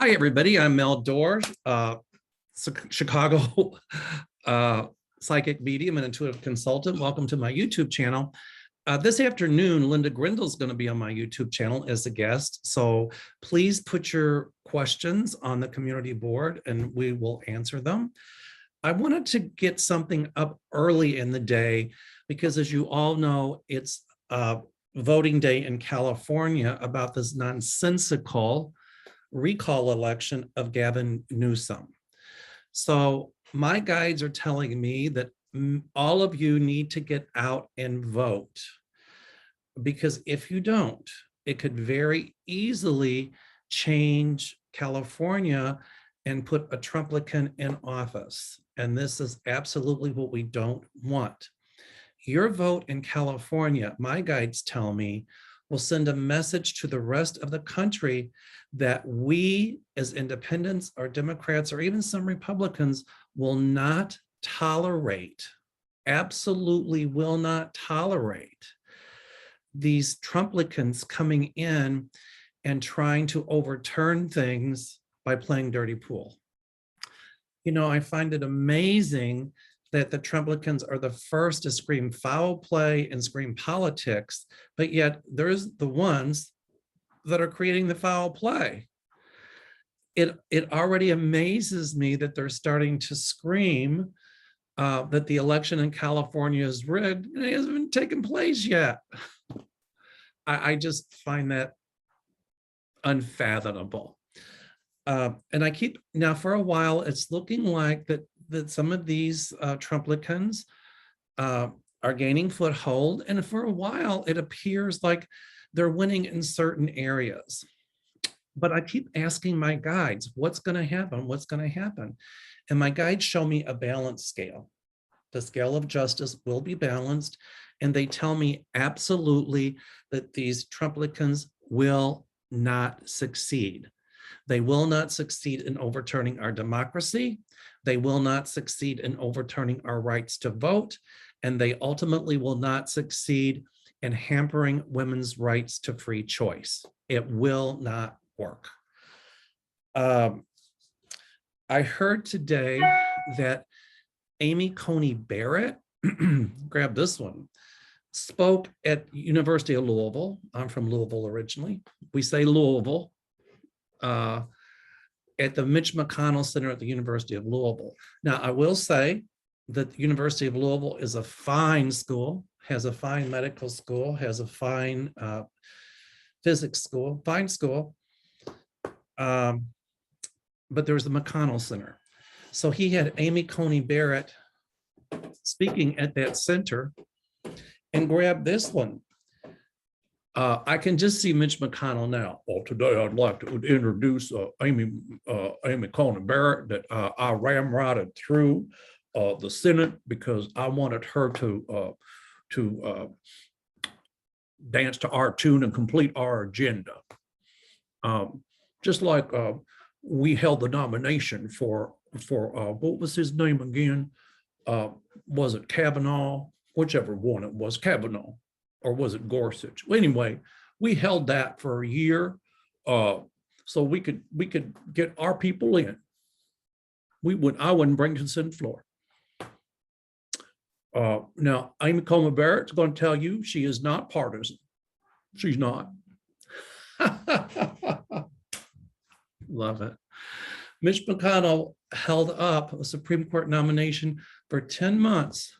Hi, everybody. I'm Mel Dorr, Chicago psychic medium and intuitive consultant. Welcome to my YouTube channel. This afternoon, Linda Grindle's going to be on my YouTube channel as a guest. So please put your questions on the community board and we will answer them. I wanted to get something up early in the day because, as you all know, it's voting day in California about this nonsensical recall election of Gavin Newsom. So my guides are telling me that all of you need to get out and vote, because if you don't, it could very easily change California and put a Trumplican in office. And this is absolutely what we don't want. Your vote in California, my guides tell me, will send a message to the rest of the country that we as independents or Democrats or even some Republicans will not tolerate, absolutely will not tolerate these Trumplicans coming in and trying to overturn things by playing dirty pool. You know, I find it amazing that the Trumplicans are the first to scream foul play and scream politics, but yet there's the ones that are creating the foul play. It already amazes me that they're starting to scream that the election in California is rigged and it hasn't even taken place yet. I just find that unfathomable. And I keep, now for a while, it's looking like that some of these Trumplicans are gaining foothold. And for a while, it appears like they're winning in certain areas. But I keep asking my guides, what's going to happen? What's going to happen? And my guides show me a balance scale. The scale of justice will be balanced. And they tell me absolutely that these Trumplicans will not succeed. They will not succeed in overturning our democracy. They will not succeed in overturning our rights to vote. And they ultimately will not succeed in hampering women's rights to free choice. It will not work. I heard today that Amy Coney Barrett, grab this one, spoke at University of Louisville. I'm from Louisville originally. We say Louisville. At the Mitch McConnell Center at the University of Louisville. Now, I will say that the University of Louisville is a fine school, has a fine medical school, has a fine physics school, fine school. But there's the McConnell Center. So he had Amy Coney Barrett speaking at that center, and grab this one. I can just see Mitch McConnell now. Well, today I'd like to introduce Amy Coney Barrett that I ramrodded through the Senate because I wanted her to dance to our tune and complete our agenda. Just like we held the nomination for what was his name again? Was it Kavanaugh? Whichever one it was, Kavanaugh. Or was it Gorsuch? Well, anyway, we held that for a year so we could get our people in. I wouldn't bring to the Senate floor. Now, Amy Coney Barrett's going to tell you she is not partisan. She's not. Love it. Mitch McConnell held up a Supreme Court nomination for 10 months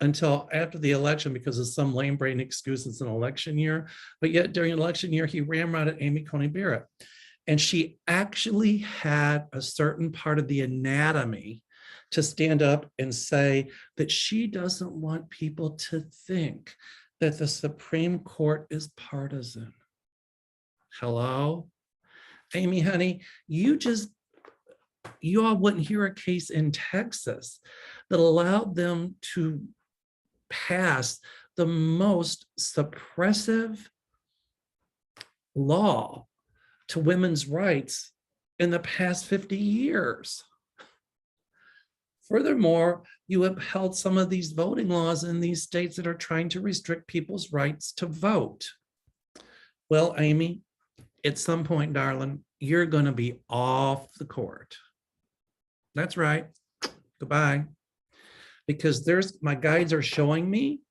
until after the election because of some lame brain excuse. It's an election year, but yet during election year, he ramrodded Amy Coney Barrett. And she actually had a certain part of the anatomy to stand up and say that she doesn't want people to think that the Supreme Court is partisan. Hello? Amy, honey, you all wouldn't hear a case in Texas that allowed them to pass the most suppressive law to women's rights in the past 50 years. Furthermore, you upheld some of these voting laws in these states that are trying to restrict people's rights to vote. Well, Amy, at some point, darling, you're going to be off the court. That's right. Goodbye. Because my guides are showing me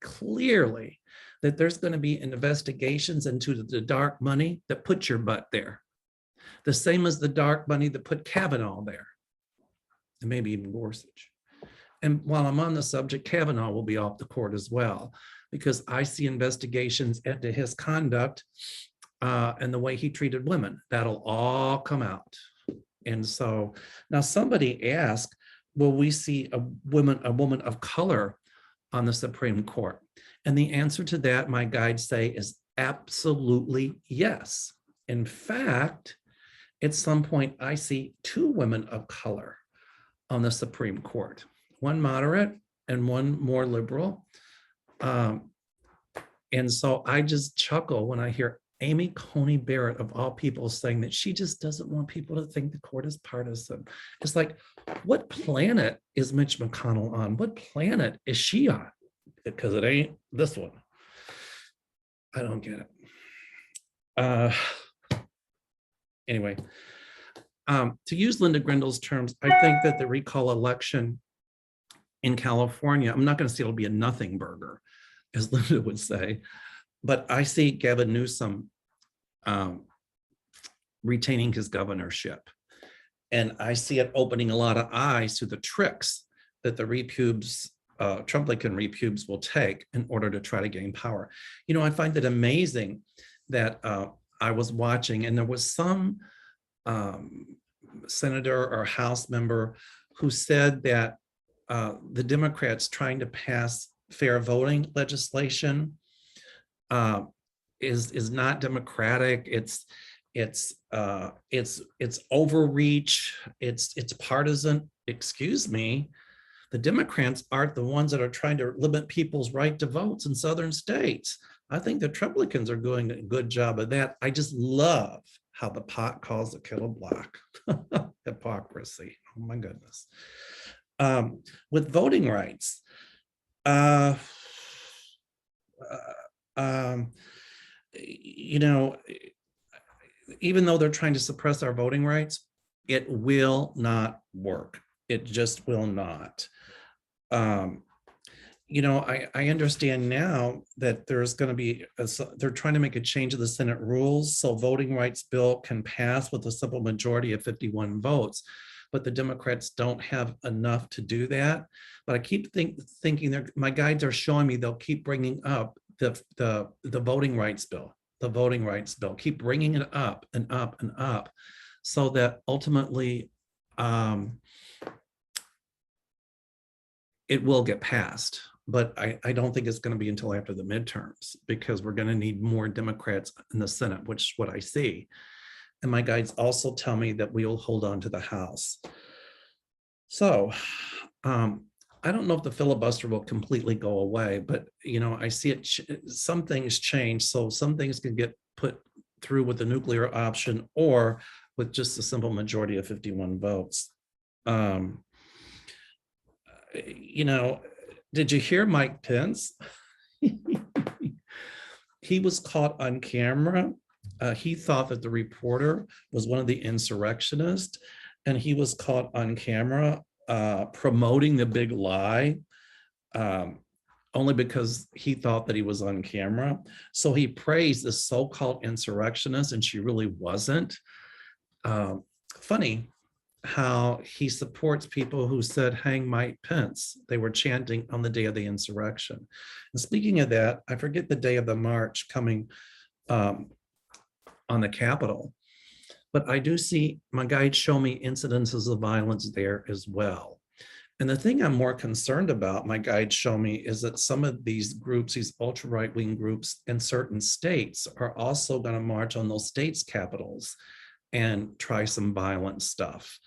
clearly that there's going to be investigations into the dark money that put your butt there. The same as the dark money that put Kavanaugh there, and maybe even Gorsuch. And while I'm on the subject, Kavanaugh will be off the court as well, because I see investigations into his conduct and the way he treated women. That'll all come out. And so now somebody asked, will we see a woman of color on the Supreme Court? And the answer to that, my guides say, is absolutely yes. In fact, at some point, I see 2 women of color on the Supreme Court, one moderate and one more liberal. And so I just chuckle when I hear Amy Coney Barrett, of all people, saying that she just doesn't want people to think the court is partisan. It's like, what planet is Mitch McConnell on? What planet is she on? Because it ain't this one. I don't get it. Anyway, to use Linda Grendel's terms, I think that the recall election in California, I'm not going to say it'll be a nothing burger, as Linda would say, but I see Gavin Newsom retaining his governorship. And I see it opening a lot of eyes to the tricks that the repubes, Trump-Lincoln repubes will take in order to try to gain power. You know, I find it amazing that I was watching, and there was some senator or House member who said that the Democrats trying to pass fair voting legislation is not democratic. It's overreach. It's partisan. Excuse me. The Democrats aren't the ones that are trying to limit people's right to votes in southern states. I think the Republicans are doing a good job of that. I just love how the pot calls the kettle black. Hypocrisy. Oh my goodness. With voting rights, you know, even though they're trying to suppress our voting rights, it will not work. It just will not. You know, I understand now that there's going to be, they're trying to make a change of the Senate rules so voting rights bill can pass with a simple majority of 51 votes. But the Democrats don't have enough to do that. But I keep thinking my guides are showing me they'll keep bringing up the voting rights bill, keep bringing it up and up and up, so that ultimately it will get passed. But I don't think it's going to be until after the midterms, because we're going to need more Democrats in the Senate, which is what I see. And my guides also tell me that we will hold on to the House. So I don't know if the filibuster will completely go away, but you know, I see it. Some things change, so some things can get put through with the nuclear option or with just a simple majority of 51 votes. You know, did you hear Mike Pence? He was caught on camera. He thought that the reporter was one of the insurrectionists, and he was caught on camera promoting the big lie, only because he thought that he was on camera. So he praised the so-called insurrectionist, and she really wasn't. Funny how he supports people who said, "Hang Mike Pence." They were chanting on the day of the insurrection. And speaking of that, I forget the day of the march coming on the Capitol, but I do see my guides show me incidences of violence there as well. And the thing I'm more concerned about, my guides show me, is that some of these groups, these ultra right-wing groups in certain states, are also going to march on those states' capitals and try some violent stuff.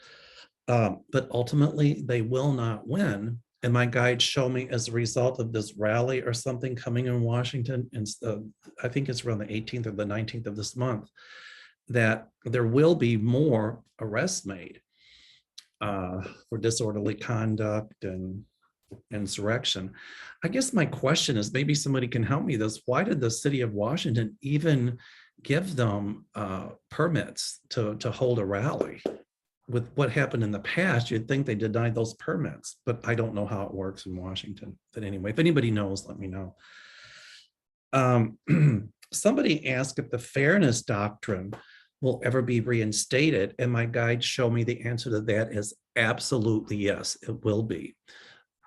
But ultimately, they will not win. And my guides show me, as a result of this rally or something coming in Washington, and I think it's around the 18th or the 19th of this month, that there will be more arrests made for disorderly conduct and insurrection. I guess my question is, maybe somebody can help me this. Why did the city of Washington even give them permits to hold a rally. With what happened in the past, you'd think they denied those permits, but I don't know how it works in Washington. But anyway, if anybody knows, let me know. Somebody asked if the fairness doctrine will ever be reinstated, and my guides show me the answer to that is absolutely yes, it will be.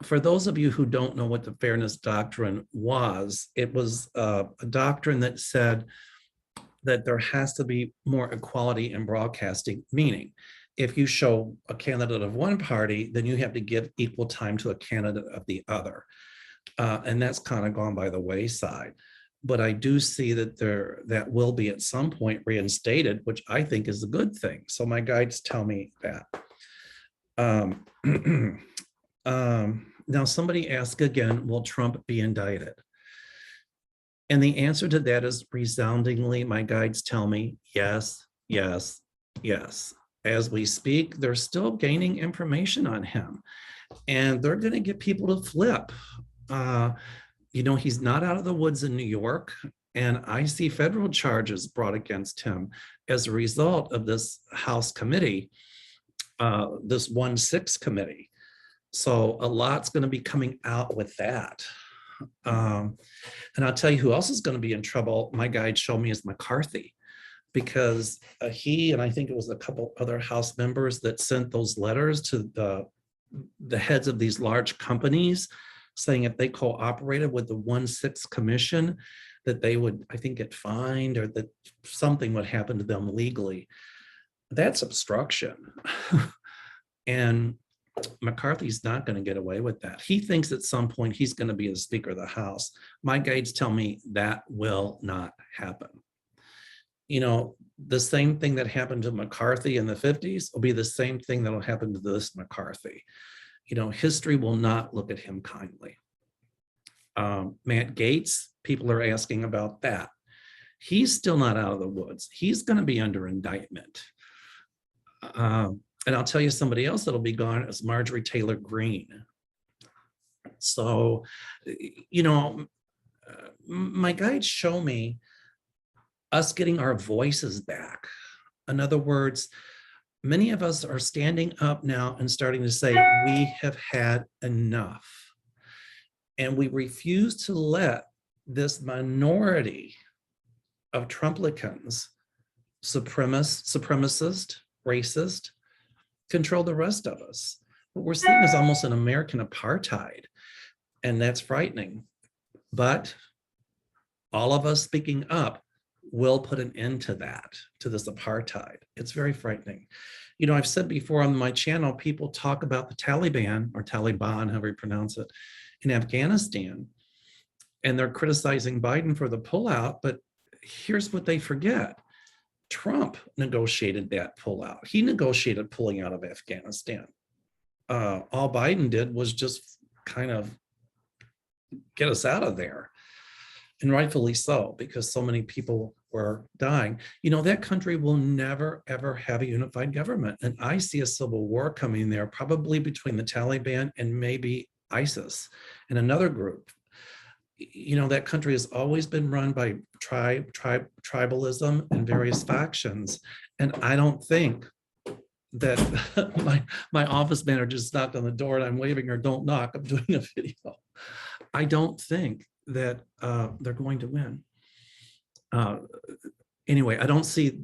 For those of you who don't know what the fairness doctrine was, it was a doctrine that said that there has to be more equality in broadcasting, meaning if you show a candidate of one party, then you have to give equal time to a candidate of the other. And that's kind of gone by the wayside. But I do see that that will be at some point reinstated, which I think is a good thing. So my guides tell me that. Now somebody asked again, will Trump be indicted? And the answer to that is resoundingly, my guides tell me, yes, yes, yes. As we speak, they're still gaining information on him, and they're going to get people to flip. You know, he's not out of the woods in New York, and I see federal charges brought against him as a result of this House committee, this 1-6 committee. So a lot's going to be coming out with that. And I'll tell you who else is going to be in trouble. My guide showed me is McCarthy, because he, and I think it was a couple other House members that sent those letters to the heads of these large companies saying if they cooperated with the 1-6 commission, that they would, I think, get fined, or that something would happen to them legally. That's obstruction. And McCarthy's not going to get away with that. He thinks at some point he's going to be the Speaker of the House. My guides tell me that will not happen. You know, the same thing that happened to McCarthy in the 50s will be the same thing that will happen to this McCarthy. You know, history will not look at him kindly. Matt Gaetz, people are asking about that. He's still not out of the woods. He's going to be under indictment. And I'll tell you somebody else that'll be gone is Marjorie Taylor Greene. So, you know, my guides show me us getting our voices back. In other words, many of us are standing up now and starting to say, we have had enough. And we refuse to let this minority of Trumplicans, supremacist, racist, control the rest of us. What we're seeing is almost an American apartheid, and that's frightening. But all of us speaking up will put an end to that, to this apartheid. It's very frightening. You know, I've said before on my channel, people talk about the Taliban, or Taliban, however you pronounce it, in Afghanistan, and they're criticizing Biden for the pullout, but here's what they forget. Trump negotiated that pullout. He negotiated pulling out of Afghanistan. All Biden did was just kind of get us out of there. And rightfully so, because so many people were dying. You know, that country will never, ever have a unified government. And I see a civil war coming there, probably between the Taliban and maybe ISIS and another group. You know, that country has always been run by tribalism and various factions. And I don't think that my office manager just knocked on the door and I'm waving her, don't knock, I'm doing a video. I don't think that they're going to win. Anyway, I don't see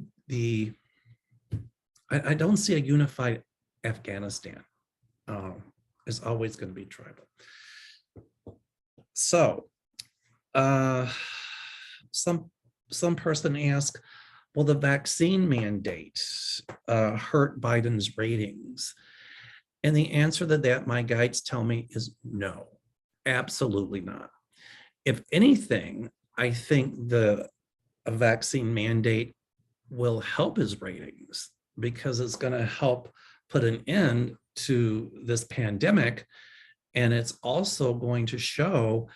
I don't see a unified Afghanistan. It's always going to be tribal. So some person asked, will the vaccine mandate hurt Biden's ratings? And the answer to that, my guides tell me, is no, absolutely not. If anything, I think a vaccine mandate will help his ratings, because it's going to help put an end to this pandemic. And it's also going to show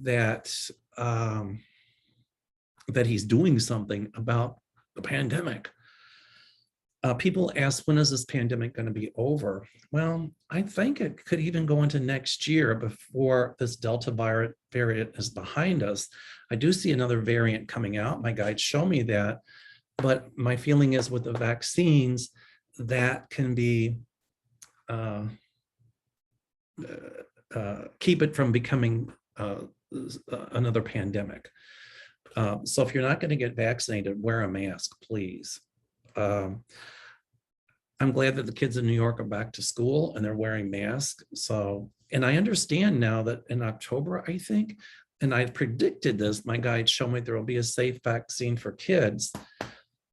that that he's doing something about the pandemic. People ask, when is this pandemic going to be over? Well, I think it could even go into next year before this Delta variant is behind us. I do see another variant coming out. My guides show me that. But my feeling is with the vaccines, that can be keep it from becoming another pandemic. So if you're not going to get vaccinated, wear a mask, please. I'm glad that the kids in New York are back to school and they're wearing masks. So, and I understand now that in October, I think, and I predicted this, my guides show me there will be a safe vaccine for kids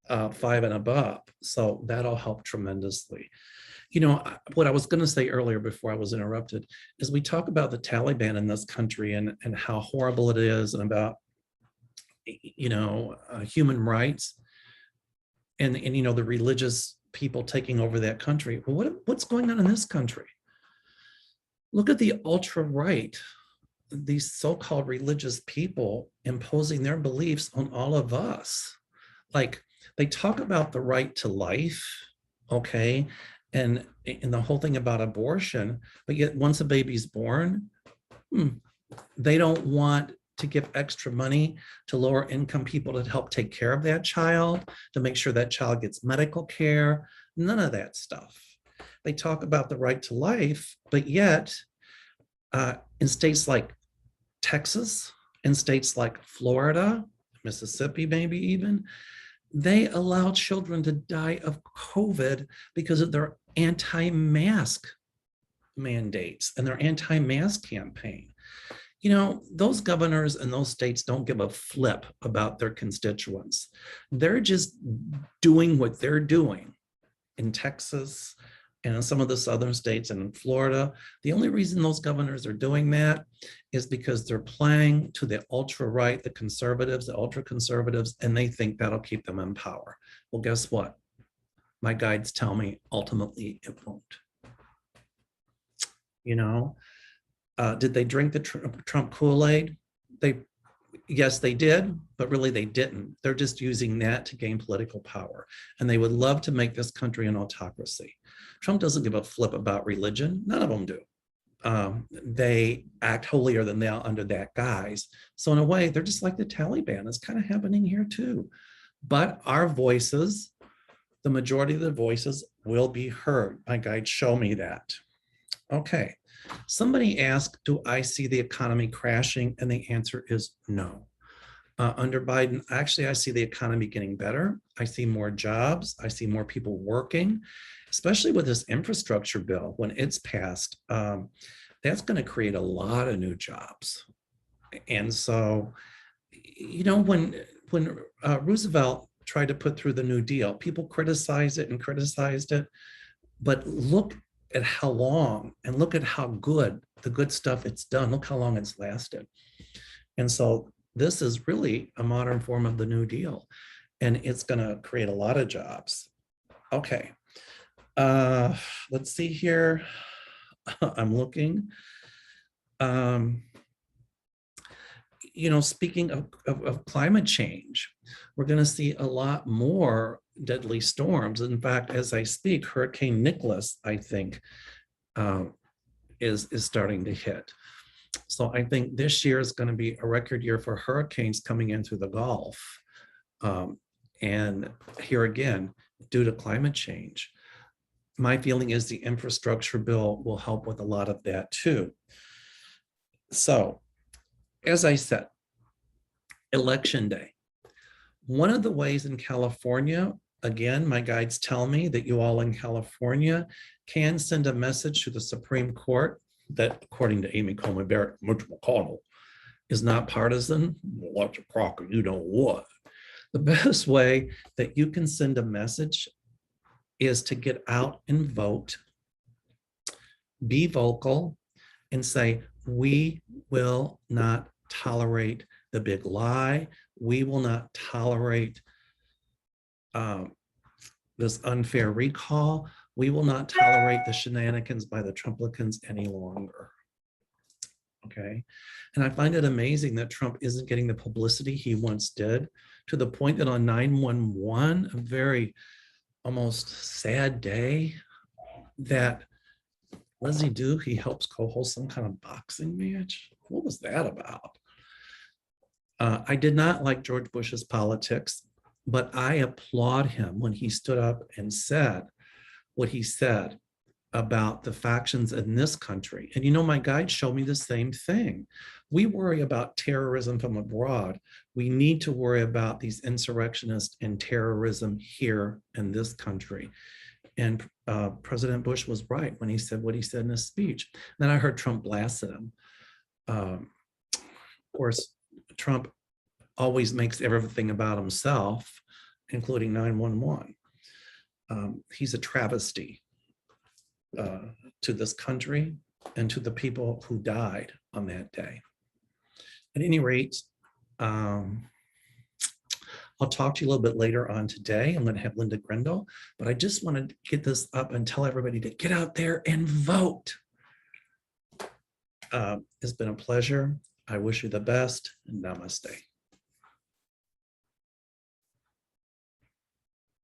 5 and above. So that'll help tremendously. You know, what I was going to say earlier before I was interrupted is we talk about the Taliban in this country and how horrible it is and about, you know, human rights and, you know, the religious people taking over that country. Well, what's going on in this country? Look at the ultra right, these so-called religious people imposing their beliefs on all of us. Like, they talk about the right to life, okay, and the whole thing about abortion, but yet once a baby's born, they don't want to give extra money to lower income people to help take care of that child, to make sure that child gets medical care, none of that stuff. They talk about the right to life, but yet in states like Texas, in states like Florida, Mississippi, maybe even, they allow children to die of COVID because of their anti-mask mandates and their anti-mask campaign. You know, those governors in those states don't give a flip about their constituents. They're just doing what they're doing in Texas and in some of the southern states and in Florida. The only reason those governors are doing that is because they're playing to the ultra-right, the conservatives, the ultra-conservatives, and they think that'll keep them in power. Well, guess what? My guides tell me ultimately it won't. You know, did they drink the Trump Kool-Aid? Yes, they did, but really they didn't. They're just using that to gain political power. And they would love to make this country an autocracy. Trump doesn't give a flip about religion. None of them do. They act holier than thou under that guise. So in a way, they're just like the Taliban. It's kind of happening here too. But our voices, the majority of the voices will be heard. My guides show me that. Okay. Somebody asked, do I see the economy crashing? And the answer is no. Under Biden, actually, I see the economy getting better. I see more jobs. I see more people working, especially with this infrastructure bill. When it's passed, that's going to create a lot of new jobs. And so, you know, when Roosevelt tried to put through the New Deal, people criticized it, but look at how long and look at how good the good stuff it's done. Look how long it's lasted. And so this is really a modern form of the New Deal, and it's going to create a lot of jobs. Okay. Let's see here. I'm looking. You know, speaking of climate change, we're going to see a lot more deadly storms. In fact, as I speak, Hurricane Nicholas, I think, is starting to hit. So I think this year is going to be a record year for hurricanes coming in through the Gulf. And here again, due to climate change, my feeling is the infrastructure bill will help with a lot of that too. So, as I said, Election Day. One of the ways in California, again, my guides tell me that you all in California can send a message to the Supreme Court that, according to Amy Coney Barrett, Mitch McConnell is not partisan. Watch a Crocker, you know what? The best way that you can send a message is to get out and vote, be vocal, and say, we will not tolerate the big lie. We will not tolerate this unfair recall. We will not tolerate the shenanigans by the Trumplicans any longer. Okay. And I find it amazing that Trump isn't getting the publicity he once did, to the point that on 911, a very almost sad day that what does he do? He helps co-host some kind of boxing match. What was that about? I did not like George Bush's politics, but I applaud him when he stood up and said what he said about the factions in this country. And you know, my guide showed me the same thing. We worry about terrorism from abroad. We need to worry about these insurrectionists and terrorism here in this country. And President Bush was right when he said what he said in his speech. Then I heard Trump blasted him. Of course, Trump always makes everything about himself, including 911. He's a travesty to this country and to the people who died on that day. At any rate, I'll talk to you a little bit later on today. I'm going to have Linda Grindle, but I just want to get this up and tell everybody to get out there and vote. It's been a pleasure. I wish you the best, and namaste.